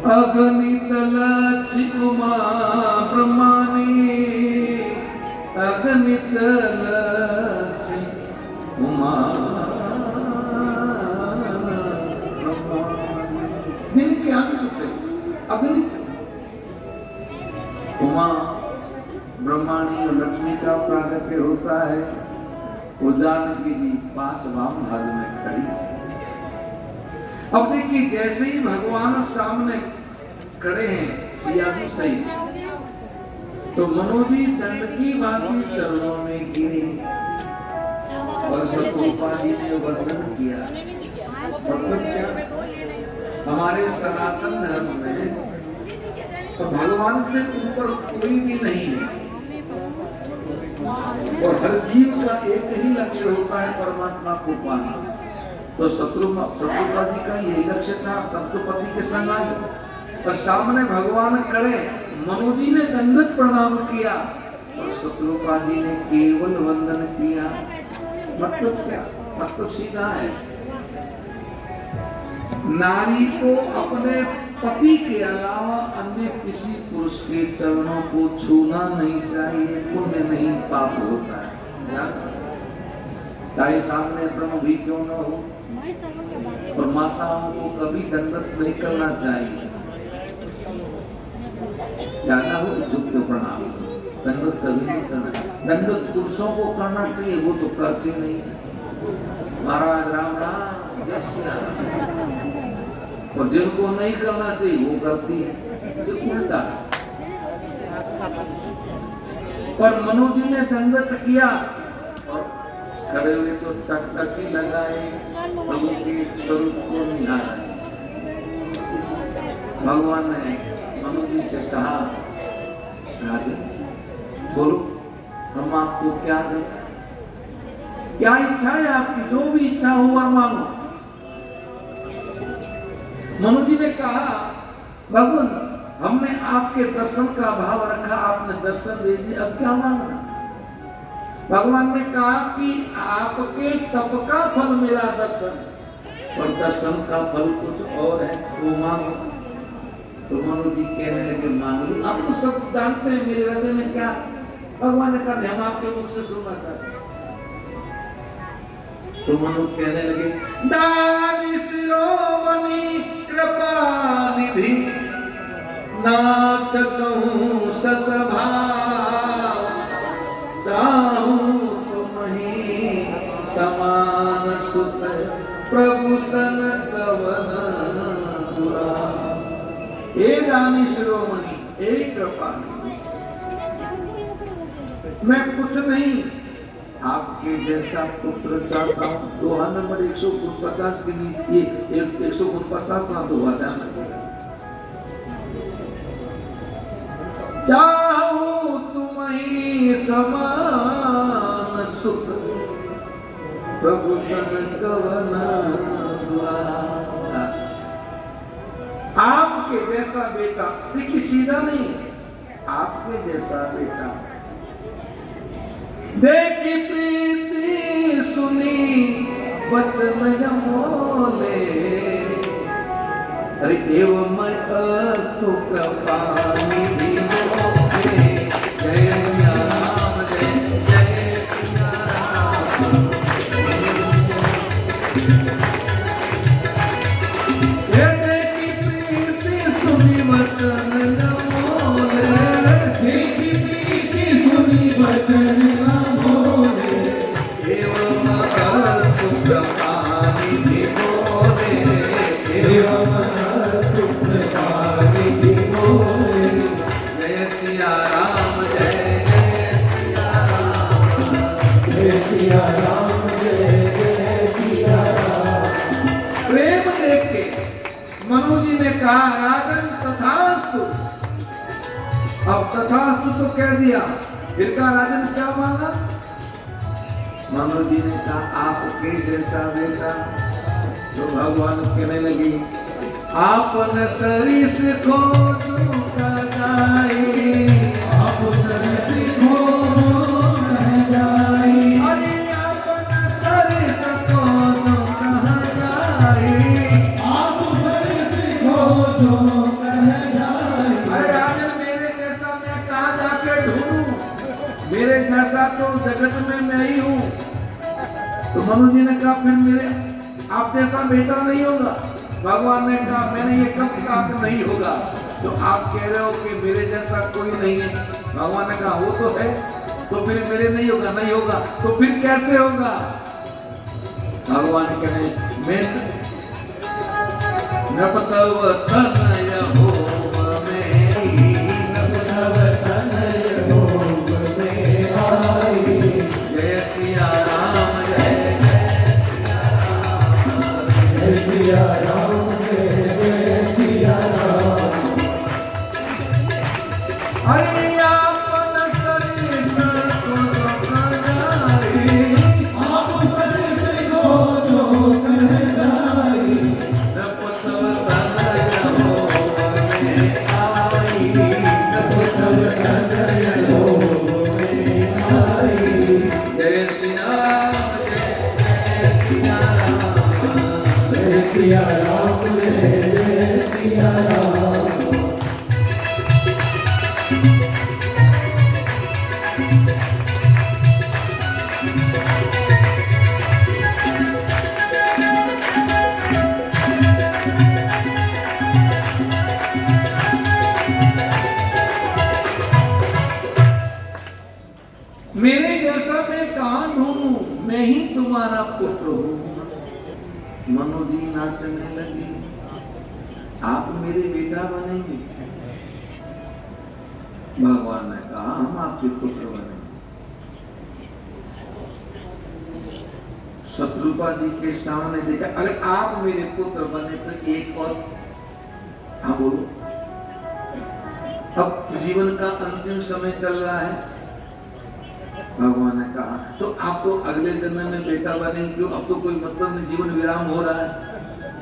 अगणित लक्ष्मा ब्रह्माणी अगणित लक्ष्मा जिनके अंश थे अगणित उमा ब्रह्माणी और लक्ष्मी का प्रागट्य होता है। वो जानकी जी पास वाम भाग में खड़ी। अब देखिए जैसे ही भगवान सामने खड़े हैं सियादू सही तो मनोजी दंड की बाती चरणों में गिरी और सतरूपा जी ने वर्णन किया। हमारे सनातन धर्म में तो भगवान से ऊपर कोई भी नहीं है और हर जीव का एक ही लक्ष्य होता है परमात्मा को पाना। तो शत्रुपा जी का यही लक्ष्य था, तब तो पति के संग आए पर सामने भगवान खड़े। मनोजी ने दंडवत प्रणाम किया और शत्रुपा जी ने केवल वंदन किया। मतलब क्या? मतलब सीधा है, नारी को अपने पति के अलावा अन्य किसी पुरुष के चरणों को छूना नहीं चाहिए। पुण्य नहीं पाप होता है, चाहे सामने ब्रह्म भी क्यों न हो। और माताओं को कभी दंडवत नहीं करना चाहिए, ज्यादा हो झुक के प्रणाम। दंडवत कभी नहीं करना। दंडवत पुरुषों को करना चाहिए, वो तो करते नहीं। महाराज राम राम जय श्री राम। और जिनको नहीं करना चाहिए वो करती है, ये उल्टा। पर मनोजी ने दंडवत किया और खड़े हुए तो टकटकी लगाए, प्रभु के स्वरूप को निहारा। भगवान ने मनोजी से कहा, राजन बोलो हम आपको क्या दें, क्या इच्छा है आपकी, जो भी इच्छा हो वह मांगो। मनोजी ने कहा, भगवान हमने आपके दर्शन का भाव रखा, आपने दर्शन दे दिए, अब क्या मांगना। भगवान ने कहा कि आपके तप का फल मेरा दर्शन, और दर्शन का फल कुछ और है, वो मांगो। तो मनोजी कहने लगे मांग लो, आप तो सब जानते हैं मेरे हृदय में क्या। भगवान ने कहा हम आपके मुख से सुनना चाहते। तो मनु कहने लगे, दानी शिरोमणि कृपा निधि नाथ कहूं सतभाव, चाहूं तुम्हीं समान सुत प्रभु सन कवन दुरा। हे दानी शिरोमणि, हे कृपा निधि, मैं कुछ नहीं आपके जैसा पुत्र चाहता हूं। दोहा नंबर 149 के लिए 149वां दोहा ध्यान रखिएगा। चाहूं तुम्हीं समान सुख प्रभु सन कवन दुरा। आपके जैसा बेटा, देखिए सीधा नहीं, आपके जैसा बेटा देखी प्रीति सुनी वचन मोले, अरे एवं तु कृपा निधि मोले। जय सिया राम जय जय सिया राम। ये देखी प्रीति सुनी वचन मोले, देखी प्रीति सुनी वचन मनोजी ने कहा, राजन तथास्तु। अब तथास्तु तो कह दिया, फिर कहा राजन क्या मांगा। मनोजी ने कहा आपके जैसा बेटा। तो भगवान कहने लगी, आपन सरिस खोजो जाए, आप सरिस खोजो जाए, अरे आपन सरिस खोजो जाए, आप सरिस खोजो जाए। जगत में मैं ही हूं। तो मनु जी ने कहा फिर मेरे आप जैसा बेटा नहीं होगा। भगवान ने कहा मैंने ये कब कहा कि नहीं होगा, तो आप कह रहे हो कि मेरे जैसा कोई नहीं है। भगवान ने कहा वो तो है, तो फिर मेरे नहीं होगा, नहीं होगा तो फिर कैसे होगा। भगवान कह रहे मैं नपतव तनय होम मेरी, नपतव तनय होम मेरी, जय सिया राम जय सिया राम जय सिया राम। हरि आपन सरिस को कर जाई, आप सरिस को जो कर जाई, नपतव तनय होम मेरी, नपतव तनय होम मेरी, जय सिया राम जय सिया राम, जय सिया राम जय सिया राम। मेरे जैसा मैं कहां ढूंढूं, मैं ही तुम्हारा पुत्र हूं। मनु जी नाचने लगी, आप मेरे बेटा बनेंगे। भगवान ने कहा हम आपके पुत्र बनेंगे। शत्रुपा जी के सामने देखा, अगर आप मेरे पुत्र बने तो एक और, हाँ बोलो, अब जीवन का अंतिम समय चल रहा है। भगवान ने कहा तो आप तो अगले जन्म में बेटा बनेंगे, क्यों अब तो कोई मतलब नहीं, जीवन विराम हो रहा है।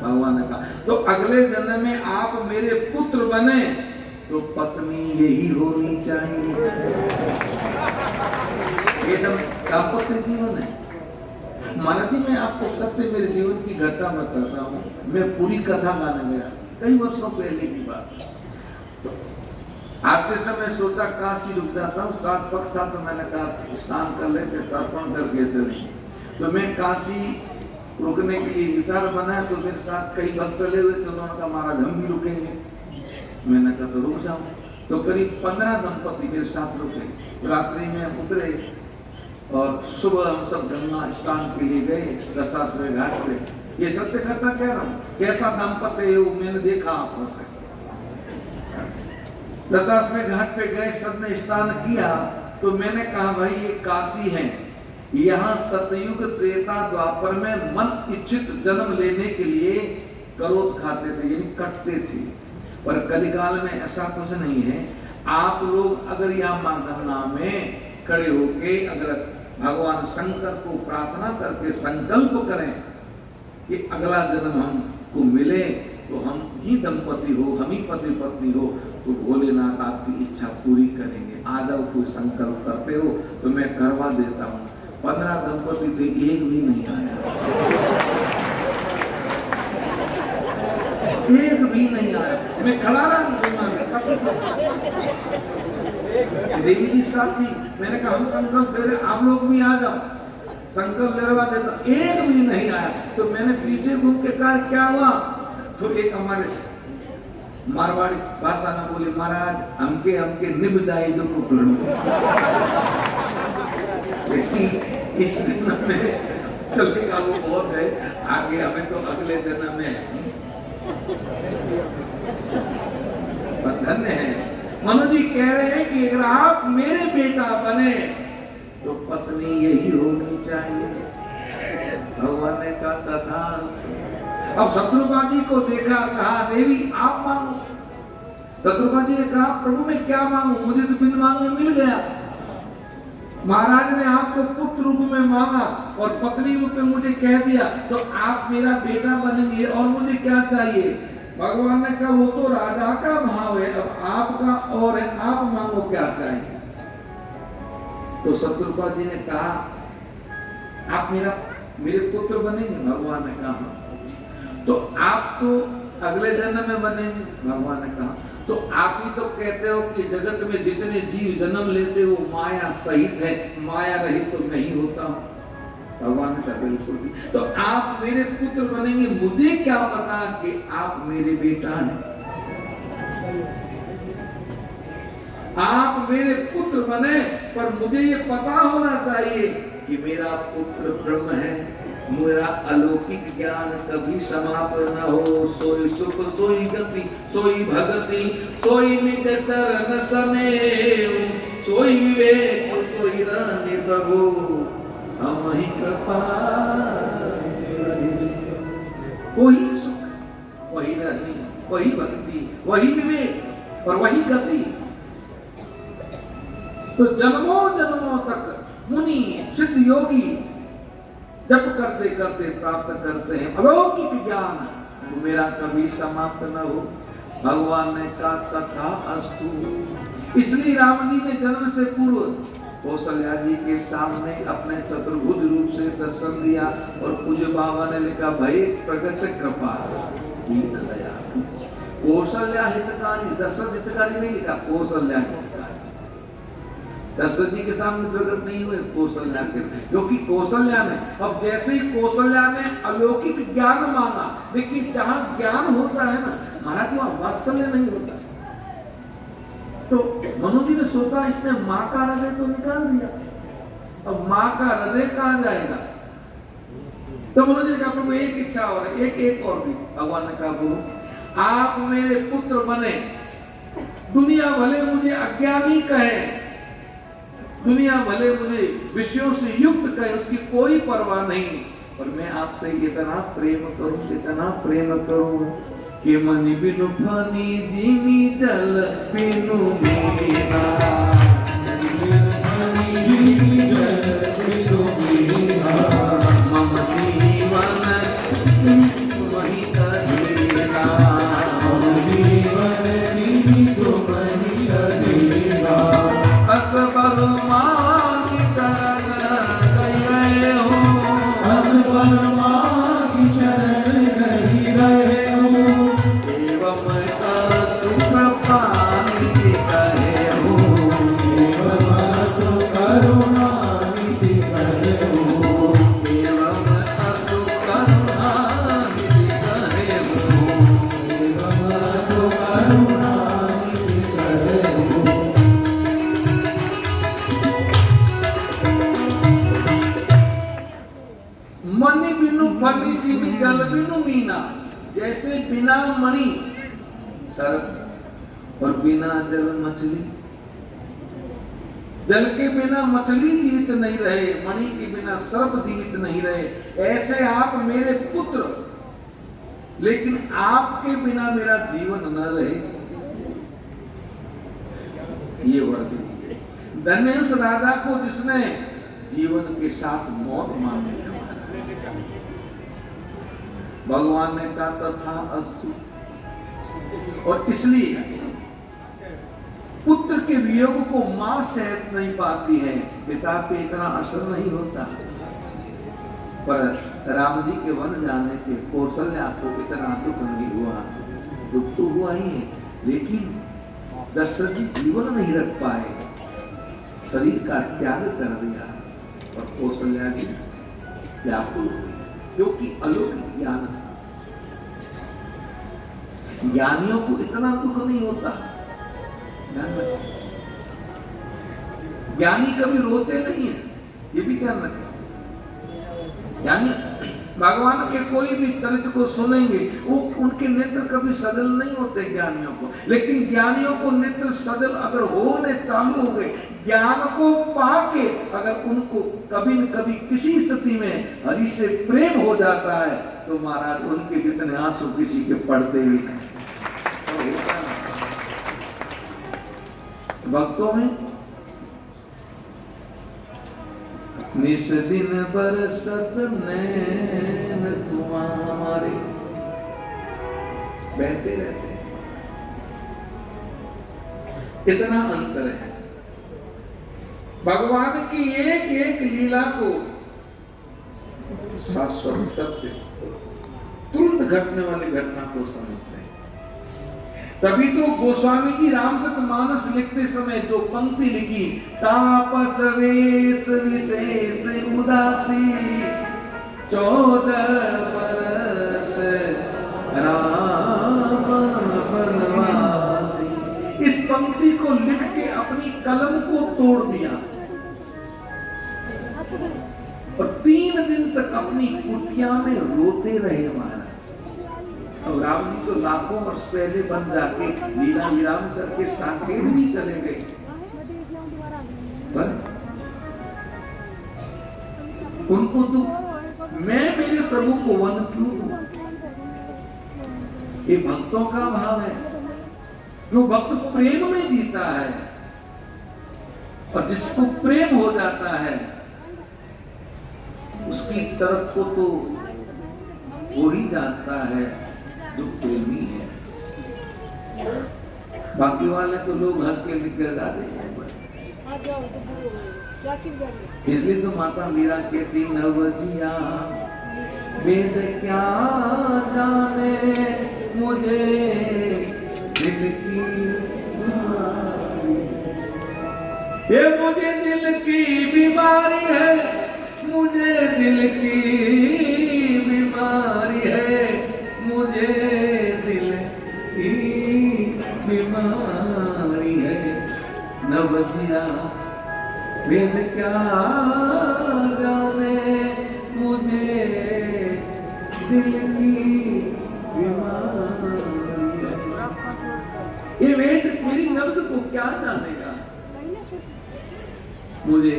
भगवान ने कहा तो अगले जन्म में आप मेरे पुत्र बने तो पत्नी यही होनी चाहिए। एकदम दाम्पत्य जीवन है। मानती मैं आपको सत्य मेरे जीवन की घटना बताता हूँ। मैं पूरी कथा गाने गया कई वर्षों पहले की बात। आते समय सोचा काशी रुक जाता हूँ, 7 पक्ष था तो मैंने कहा स्नान कर लेते, तर्पण करके चले। तो मैं काशी रुकने के लिए विचार बनाया, तो मेरे साथ कई भक्त चले हुए थे। उन्होंने कहा महाराज हम भी रुकेंगे। मैंने कहा तो रुक जाओ। तो करीब 15 दंपति मेरे साथ रुके। रात्रि में उतरे और सुबह हम सब गंगा स्नान के लिए गए दशाश्वमेध घाट पे। ये सत्य घटना कह रहा हूँ, कैसा दाम्पत्य है वो मैंने देखा आंखों से। दशाश्वमेध घाट पे गए, सबने स्नान किया। तो मैंने कहा भाई ये काशी है, यहाँ सतयुग त्रेता द्वापर में मन इच्छित जन्म लेने के लिए करोत खाते थे, यानी कटते थे। पर कलिकाल में ऐसा कुछ नहीं है। आप लोग अगर यहाँ मां गंगा में खड़े होके अगर भगवान शंकर को प्रार्थना करके संकल्प करें कि अगला जन्म हमको मिले, तो हम ही दंपति हो, हम ही पति पत्नी हो, तो भोलेनाथ आपकी इच्छा पूरी करेंगे। आ जाओ, कोई संकल्प करते हो तो मैं करवा देता हूँ। 15 दंपति थे, एक भी नहीं आया, एक भी नहीं आया। मैं खड़ा रहा देवी जी साथ थी। मैंने कहा हम संकल्प दे रहे, आप लोग भी आ जाओ, संकल्प दिलवा देता। एक भी नहीं आया। तो मैंने पीछे घूम के कहा क्या हुआ। तो एक हमारे मारवाड़ी भाषा में बोले महाराज हमके हमके निभ जाए जो को करूं। इस जन्म में चलेगा वो बहुत है, आगे हमें तो अगले जन्म में धन्य है। मनु जी कह रहे हैं कि अगर आप मेरे बेटा बने तो पत्नी यही होनी चाहिए। भगवान ने कहा तथा। अब शत्रुपा जी को देखा, कहा देवी आप मांगो। शत्रुपा जी ने कहा प्रभु मैं क्या मांगू, मुझे तो बिन मांगे मिल गया। महाराज ने आपको पुत्र रूप में मांगा और पत्नी रूप में मुझे कह दिया, तो आप मेरा बेटा बनेंगे और मुझे क्या चाहिए। भगवान ने कहा वो तो राजा का भाव है, अब आपका और है, आप मांगो क्या चाहिए। तो शत्रुपा जी ने कहा आप मेरे पुत्र बनेंगे। भगवान ने कहा तो आप तो अगले जन्म में बनेंगे। भगवान ने कहा तो आप ही तो कहते हो कि जगत में जितने जीव जन्म लेते हो माया सहित है, माया रहित तो नहीं होता। भगवान ने कहा बिल्कुल नहीं। तो आप मेरे पुत्र बनेंगे, मुझे क्या पता कि आप मेरे बेटा हैं। आप मेरे पुत्र बने, पर मुझे ये पता होना चाहिए कि मेरा पुत्र ब्रह्म है। मेरा अलौकिक ज्ञान कभी समाप्त न हो। सोई सुख सोई गति सोई भगति सोई निज चरण समेऊ, सोई विवेक सोई रानी प्रभु हम ही कृपा। वही सुख वही रानी वही भक्ति वही विवेक और वही गति। तो जन्मों जन्मों तक मुनि सिद्ध योगी जप करते करते प्राप्त करते हैं अलौकिक ज्ञान, तो मेरा कभी समाप्त न हो। भगवान ने कहा तथा अस्तु। इसलिए राम जी ने जन्म से पूर्व कौशल्या जी के सामने अपने चतुर्भुज रूप से दर्शन दिया और पूज्य बाबा ने लिखा भय प्रगट कृपा दीन दया। कौशल्या हितकारी, दशरथ हितकारी नहीं लिखा, कौशल्या हितकारी। दशरथ जी के सामने प्रकट नहीं हुए, कौशल्या के, क्योंकि कौशल्या ने अब जैसे ही कौशल्या ने अलौकिक ज्ञान मांगा, लेकिन जहां ज्ञान होता है ना महाराज वहां वात्सल्य नहीं होता। तो मनु जी ने सोचा इसने माँ का हृदय तो निकाल दिया, अब माँ का हृदय कहां जाएगा। तो मनु जी ने कहा प्रभु एक इच्छा और एक और भी। भगवान ने कहा बोलो आप मेरे पुत्र बने, दुनिया भले मुझे अज्ञानी कहे, दुनिया भले मुझे विषयों से युक्त कहे, उसकी कोई परवाह नहीं, पर मैं आपसे इतना प्रेम करूं कि मन बिनु पानी जीनी जल बिनु मीना, मम जीवन वही कहेगा, असबर मां की चरण गए हो, असबर मां की चरण गए हो, एवं कृपा निधि कहे हो, एवं करुणा निधि कहे हो, एवं करुणा निधि कहे हो, एवं करुणा निधि कहे हो। मणि बिनु फनी जीवी जल बिनु मीना, जैसे बिना मणि सर्प और बिना जल मछली, जल के बिना मछली जीवित नहीं रहे, मणि के बिना सर्प जीवित नहीं रहे, ऐसे आप मेरे पुत्र, लेकिन आपके बिना मेरा जीवन न रहे। ये वर्णन धन्य उस राजा को जिसने जीवन के साथ मौत मान लिया। भगवान ने कहा तथा अस्तु। और इसलिए पुत्र के वियोग को मां सहत नहीं पाती है, पिता पे इतना असर नहीं होता, पर राम जी के वन जाने पे कौशल्या को इतना दुख नहीं हुआ। दुख तो हुआ ही है, लेकिन दशरथ जी जीवन नहीं रख पाए, शरीर का त्याग कर दिया और कौशल्या जी व्याकुल हुई, क्योंकि अलौकिक ज्ञान है। ज्ञानियों को इतना दुख नहीं होता, ज्ञानी कभी रोते नहीं है, ये भी ध्यान रखें। ज्ञानी भगवान के कोई भी चरित्र को सुनेंगे, वो उनके नेत्र कभी सजल नहीं होते ज्ञानियों को, लेकिन ज्ञानियों को नेत्र सजल अगर होने चालू हो गए, ज्ञान को पाके अगर उनको कभी न कभी किसी स्थिति में हरि से प्रेम हो जाता है, तो महाराज उनके जितने आंसू किसी के पड़ते भी नहीं। भक्तों में निस दिन बरसत नैन तुम्हारे बहते रहते हैं, इतना अंतर है। भगवान की एक एक लीला को शाश्वत सत्य तुरंत घटने वाली घटना को समझते हैं। तभी तो गोस्वामी जी रामचरितमानस लिखते समय जो पंक्ति लिखी, तापस वेश विशेष उदासी 14 बरस राम वनवासी, इस पंक्ति को लिख के अपनी कलम को तोड़ दिया और 3 दिन तक अपनी कुटिया में रोते रहे महाराज। अब राम जी तो लाखों वर्ष पहले बन जाके लीला विराम करके साकेत भी चले गए, पर उनको तो मैं मेरे प्रभु को वन क्यों दूं? ये भक्तों का भाव है। जो भक्त प्रेम में जीता है और जिसको प्रेम हो जाता है उसकी तरफ को तो हो ही जाता है जो प्रेमी है। बाकी वाले तो लोग हंस के निकल जाते हैं। इसलिए तो माता मीरा कहती, नवजिया वेद क्या जाने मुझे दिल की बीमारी, ये मुझे दिल की बीमारी है, मुझे दिल की बीमारी है, मुझे दिल की बीमारी है। नवजिया वेद क्या जाने मुझे दिल की बीमारी है। ये वेद मेरी नब्ज को क्या जानेगा, मुझे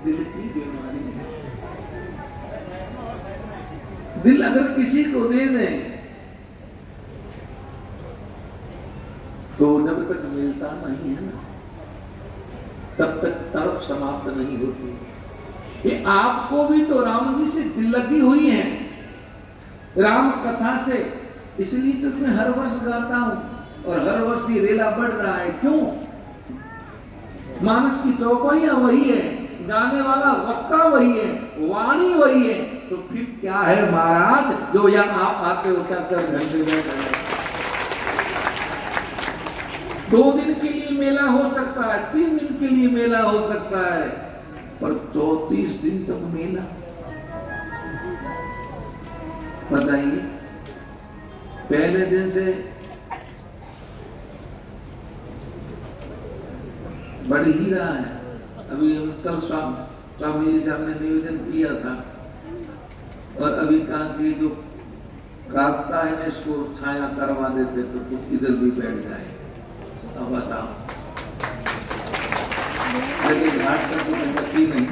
दिल की बीमारी है। दिल अगर किसी को दे दें तो जब तक मिलता नहीं है ना तब तक तड़प समाप्त नहीं होती। ये आपको भी तो राम जी से दिल लगी हुई है, राम कथा से, इसलिए तो मैं हर वर्ष गाता हूं और हर वर्ष ये रेला बढ़ रहा है। क्यों? मानस की चौपाइयां वही है, गाने वाला वक्ता वही है, वाणी वही है, तो फिर क्या है महाराज जो यहाँ आप आते हो 4-4 घंटे में। 2 दिन के लिए मेला हो सकता है, 3 दिन के लिए मेला हो सकता है, पर 34 दिन तक मेला। बताइए, पहले दिन से बढ़ ही रहा है। अभी हम कल स्वामी जी से हमने निवेदन किया था और अभी कहा कि जो रास्ता है ना इसको छाया करवा देते तो कुछ इधर भी बैठ जाए। अब बताओ, घाट का तो गति नहीं,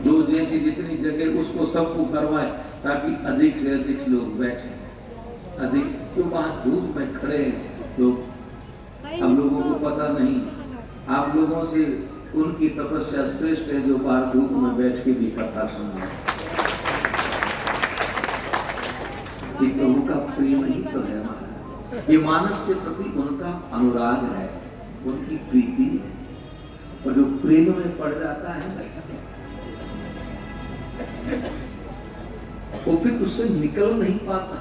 जो जैसी जितनी जगह उसको सबको करवाए ताकि अधिक से अधिक लोग बैठ सकें। अधिक जो वहां धूप में खड़े लोग, हम लोगों को पता नहीं, आप लोगों से उनकी तपस्या श्रेष्ठ है जो बाहर धूप में बैठ के भी कथा सुन रहे हैं। प्रभु का प्रेम ही तो है, ये मानस के प्रति उनका अनुराग है, उनकी प्रीति है। और जो प्रेम में पड़ जाता है वो फिर उससे निकल नहीं पाता।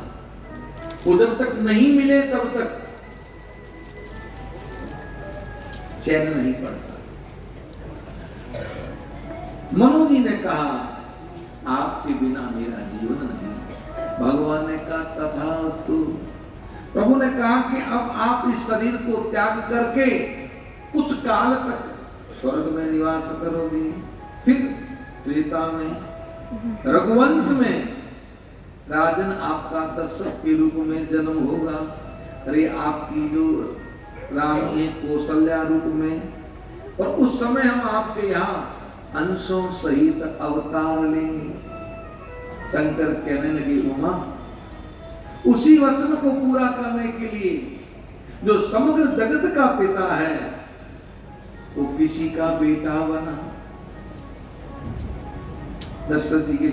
वो जब तक नहीं मिले तब तक चैन नहीं पड़ता। मनु जी ने कहा आपके बिना मेरा जीवन नहीं। भगवान ने कहा तथास्तु। प्रभु ने कहा कि अब आप इस शरीर को त्याग करके कुछ काल तक स्वर्ग में निवास करोगे, फिर त्रेता में रघुवंश में राजन आपका दशरथ के रूप में जन्म होगा। अरे आपकी जो रानी है कौशल्या रूप में, और उस समय हम आपके यहाँ अंशों सहित अवतार लेंगे। शंकर कहने लगे उमा, उसी वचन को पूरा करने के लिए जो समग्र जगत का पिता है वो किसी का बेटा बना। दशरथ जी के